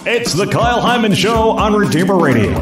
It's the Kyle Hyman Show on Redeemer Radio.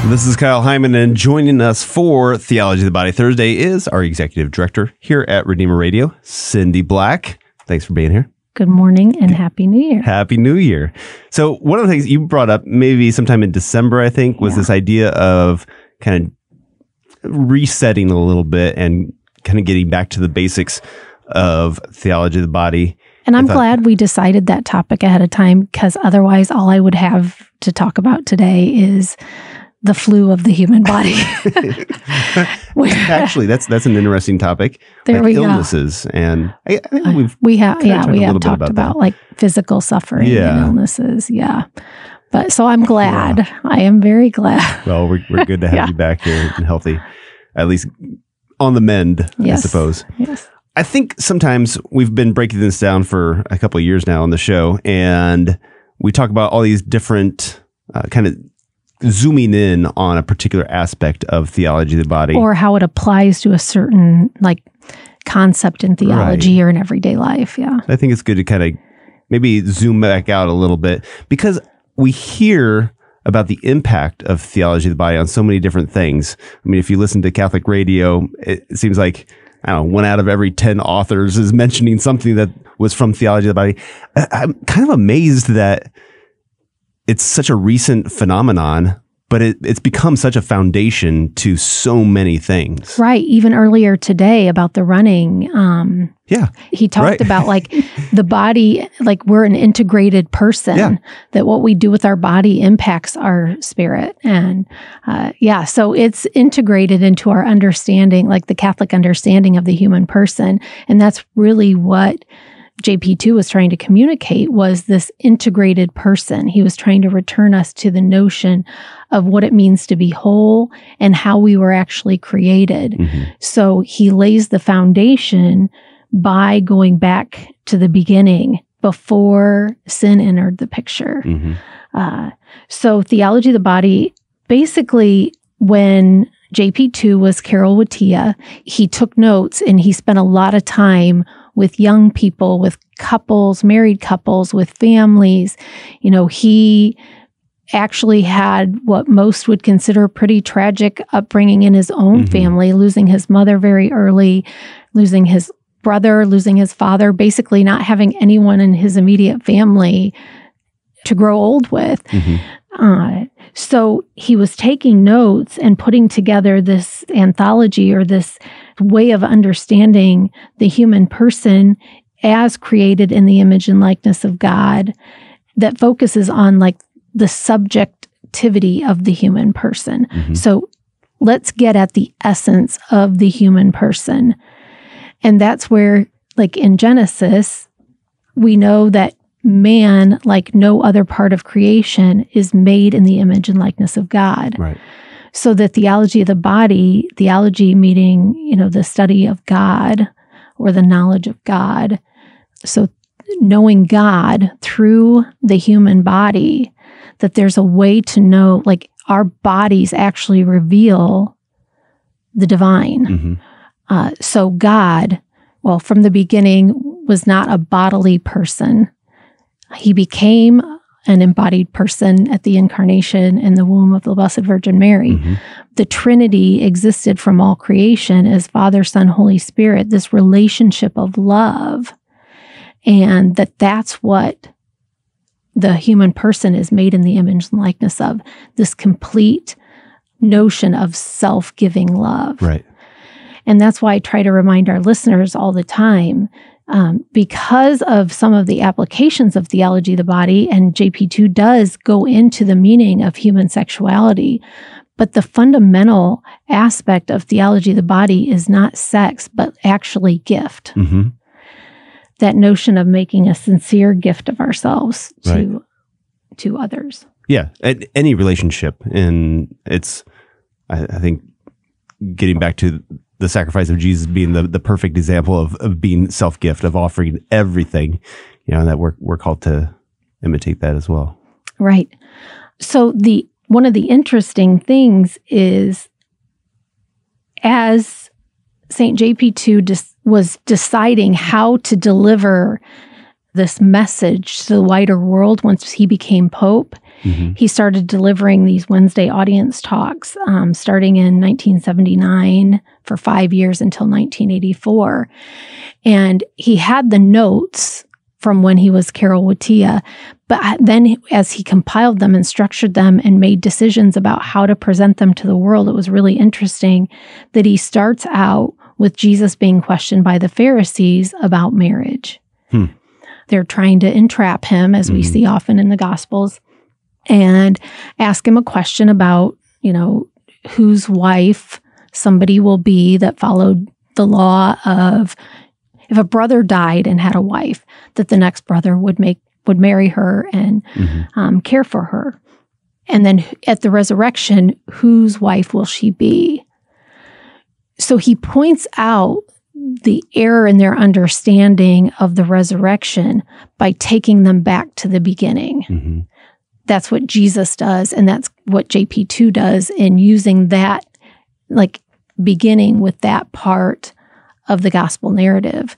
This is Kyle Hyman, and joining us for Theology of the Body Thursday is our executive director here at Redeemer Radio, Cindy Black. Thanks for being here. Good morning and Happy New Year. Happy New Year. So one of the things you brought up maybe sometime in December, I think, was this idea of kind of resetting a little bit and kind of getting back to the basics of theology of the body. And I'm glad we decided that topic ahead of time, because otherwise all I would have to talk about today is the flu of the human body. Actually, that's an interesting topic. There we illnesses, go. And I think we have talked about like physical suffering and illnesses. Yeah. But so I'm glad. Yeah. I am very glad. Well, we're good to have you back here and healthy, at least on the mend, I suppose. Yes. I think sometimes we've been breaking this down for a couple of years now on the show, and we talk about all these different kind of zooming in on a particular aspect of theology of the body. Or how it applies to a certain like concept in theology or in everyday life. Yeah. I think it's good to kind of maybe zoom back out a little bit, because we hear about the impact of theology of the body on so many different things. I mean, if you listen to Catholic radio, it seems like, I don't know, 1 out of every 10 authors is mentioning something that was from theology of the body. I'm kind of amazed that it's such a recent phenomenon, but it's become such a foundation to so many things. Right. Even earlier today about the running. He talked about like the body, like we're an integrated person, that what we do with our body impacts our spirit. And so it's integrated into our understanding, like the Catholic understanding of the human person. And that's really what JP2 was trying to communicate, was this integrated person. He was trying to return us to the notion of what it means to be whole and how we were actually created. Mm-hmm. So he lays the foundation by going back to the beginning before sin entered the picture. Mm-hmm. So theology of the body, basically when JP2 was Carol Wattia, he took notes and he spent a lot of time with young people, with couples, married couples, with families. You know, he actually had what most would consider a pretty tragic upbringing in his own family, losing his mother very early, losing his brother, losing his father, basically not having anyone in his immediate family to grow old with. So he was taking notes and putting together this anthology, or this way of understanding the human person as created in the image and likeness of God, that focuses on like the subjectivity of the human person. So let's get at the essence of the human person. And that's where, like in Genesis, we know that man, like no other part of creation, is made in the image and likeness of God. Right. So the theology of the body, theology meaning, you know, the study of God or the knowledge of God. So knowing God through the human body, that there's a way to know, like our bodies actually reveal the divine. So God, well, from the beginning was not a bodily person. He became an embodied person at the incarnation in the womb of the Blessed Virgin Mary. The Trinity existed from all creation as Father, Son, Holy Spirit, this relationship of love. And that's what the human person is made in the image and likeness of, this complete notion of self-giving love. Right. And that's why I try to remind our listeners all the time, because of some of the applications of theology of the body, and JP2 does go into the meaning of human sexuality, but the fundamental aspect of theology of the body is not sex, but actually gift. That notion of making a sincere gift of ourselves to others. Yeah, any relationship. And it's, I think, getting back to the sacrifice of Jesus being the perfect example of being self-gift, of offering everything, you know, that we're called to imitate that as well. Right. So one of the interesting things is, as St. JP2 was deciding how to deliver this message to the wider world once he became Pope. Mm-hmm. He started delivering these Wednesday audience talks starting in 1979 for 5 years until 1984. And he had the notes from when he was Carol Wojtyla, but then as he compiled them and structured them and made decisions about how to present them to the world, it was really interesting that he starts out with Jesus being questioned by the Pharisees about marriage. They're trying to entrap him, as we see often in the Gospels, and ask him a question about, whose wife somebody will be that followed the law of if a brother died and had a wife, that the next brother would marry her and care for her. And then at the resurrection, whose wife will she be? So he points out the error in their understanding of the resurrection by taking them back to the beginning. Mm-hmm. That's what Jesus does, and that's what JP2 does in using that, beginning with that part of the gospel narrative.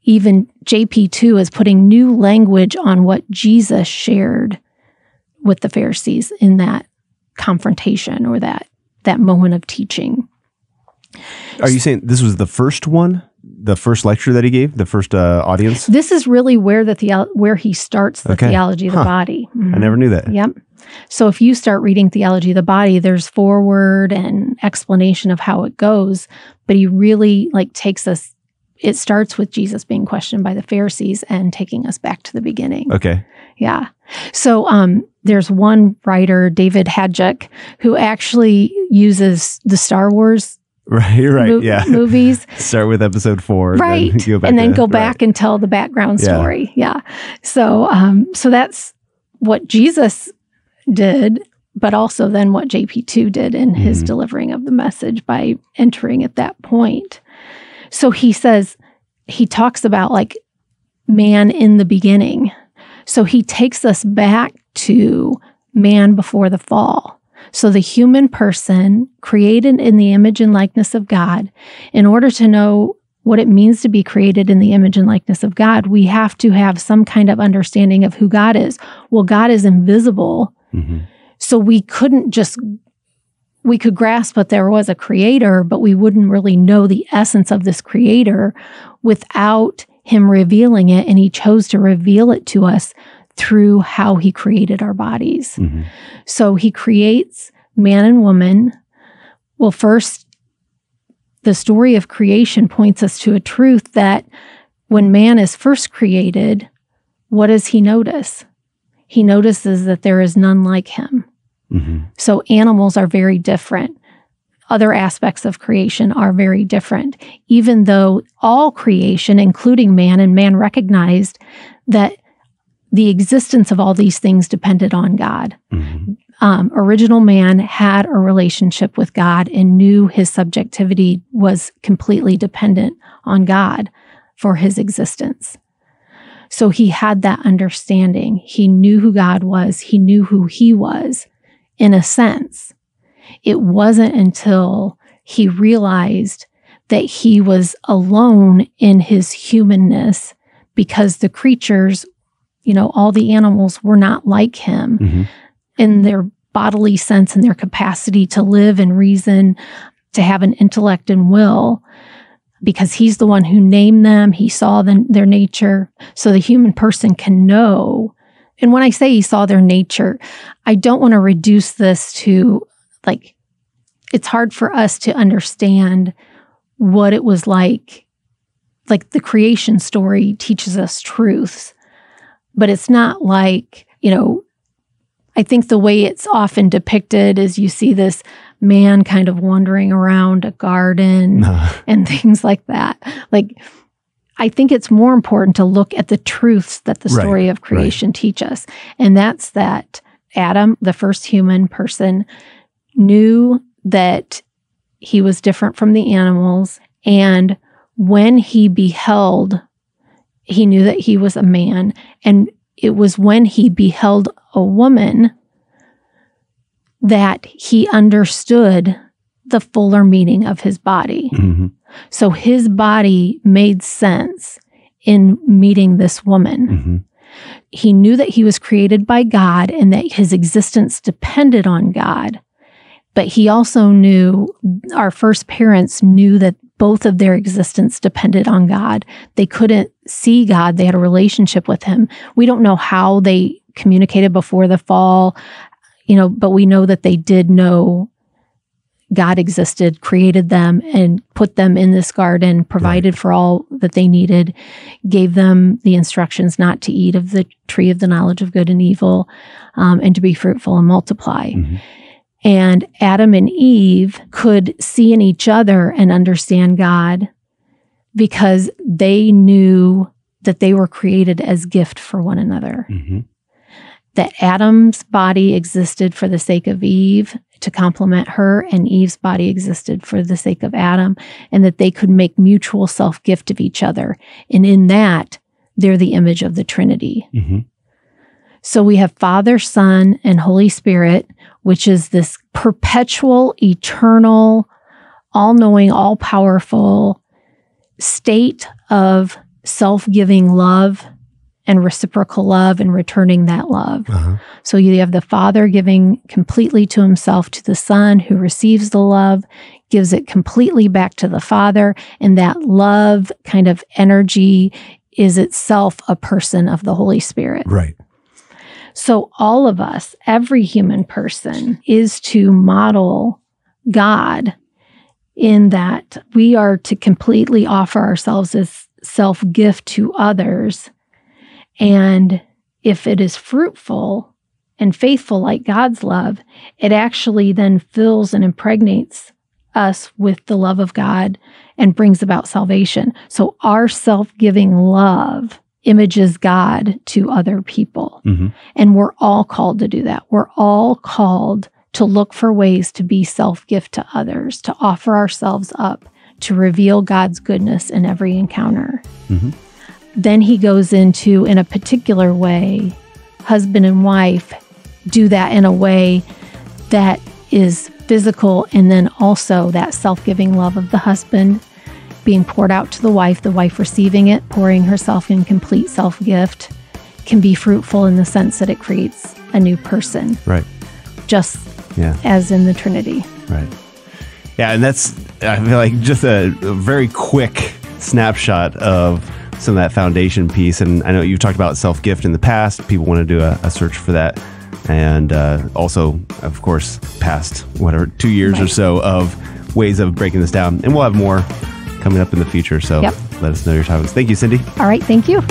Even JP2 is putting new language on what Jesus shared with the Pharisees in that confrontation or that moment of teaching. Are you saying this was the first one, the first lecture that he gave, the first audience? This is really where where he starts the theology of the body. I never knew that. Yep. So if you start reading Theology of the Body, there's foreword and explanation of how it goes, but he really takes us. It starts with Jesus being questioned by the Pharisees and taking us back to the beginning. Okay. Yeah. So there's one writer, David Hadjuk, who actually uses the Star Wars movies. Start with episode 4. Right. And then go back and tell the background story. Yeah. So that's what Jesus did, but also then what JP2 did in his delivering of the message by entering at that point. So he talks about man in the beginning. So he takes us back to man before the fall. So the human person created in the image and likeness of God, in order to know what it means to be created in the image and likeness of God, we have to have some kind of understanding of who God is. Well, God is invisible. Mm-hmm. So we could grasp that there was a creator, but we wouldn't really know the essence of this creator without him revealing it. And he chose to reveal it to us through how he created our bodies. Mm-hmm. So he creates man and woman. Well, first, the story of creation points us to a truth that when man is first created, what does he notice? He notices that there is none like him. Mm-hmm. So animals are very different. Other aspects of creation are very different, even though all creation, including man, and man recognized that the existence of all these things depended on God. Mm-hmm. Original man had a relationship with God and knew his subjectivity was completely dependent on God for his existence. So he had that understanding. He knew who God was. He knew who he was, in a sense. It wasn't until he realized that he was alone in his humanness, because the creatures, all the animals were not like him in their bodily sense and their capacity to live and reason, to have an intellect and will, because he's the one who named them. He saw their nature. So the human person can know. And when I say he saw their nature, I don't want to reduce this to it's hard for us to understand what it was like. The creation story teaches us truths, but it's not I think the way it's often depicted is you see this man kind of wandering around a garden and things like that. I think it's more important to look at the truths that the story of creation teach us. And that's that Adam, the first human person, knew that he was different from the animals. And when he beheld, he knew that he was a man. And it was when he beheld a woman that he understood the fuller meaning of his body. Mm-hmm. So his body made sense in meeting this woman. Mm-hmm. He knew that he was created by God and that his existence depended on God. But he also knew, our first parents knew that both of their existence depended on God. They couldn't see God. They had a relationship with him. We don't know how they communicated before the fall, but we know that they did know God existed, created them, and put them in this garden, provided for all that they needed, gave them the instructions not to eat of the tree of the knowledge of good and evil, and to be fruitful and multiply. Mm-hmm. And Adam and Eve could see in each other and understand God because they knew that they were created as gift for one another. Mm-hmm. That Adam's body existed for the sake of Eve to complement her, and Eve's body existed for the sake of Adam, and that they could make mutual self-gift of each other. And in that, they're the image of the Trinity. Mm-hmm. So we have Father, Son, and Holy Spirit, which is this perpetual, eternal, all-knowing, all-powerful state of self-giving love and reciprocal love and returning that love. Uh-huh. So you have the Father giving completely to himself to the Son, who receives the love, gives it completely back to the Father, and that love kind of energy is itself a person of the Holy Spirit. Right. So all of us, every human person, is to model God in that we are to completely offer ourselves as self-gift to others. And if it is fruitful and faithful like God's love, it actually then fills and impregnates us with the love of God and brings about salvation. So our self-giving love images God to other people. Mm-hmm. And we're all called to do that. We're all called to look for ways to be self-gift to others, to offer ourselves up, to reveal God's goodness in every encounter. Mm-hmm. Then he goes into, in a particular way, husband and wife do that in a way that is physical, and then also that self-giving love of the husband being poured out to the wife receiving it, pouring herself in complete self-gift, can be fruitful in the sense that it creates a new person. Right. Just as in the Trinity. Right. Yeah, and that's, I feel like, just a very quick snapshot of some of that foundation piece. And I know you've talked about self-gift in the past. People want to do a search for that. And also, of course, past 2 years or so of ways of breaking this down. And we'll have more coming up in the future. So let us know your topics. Thank you, Cindy. All right. Thank you.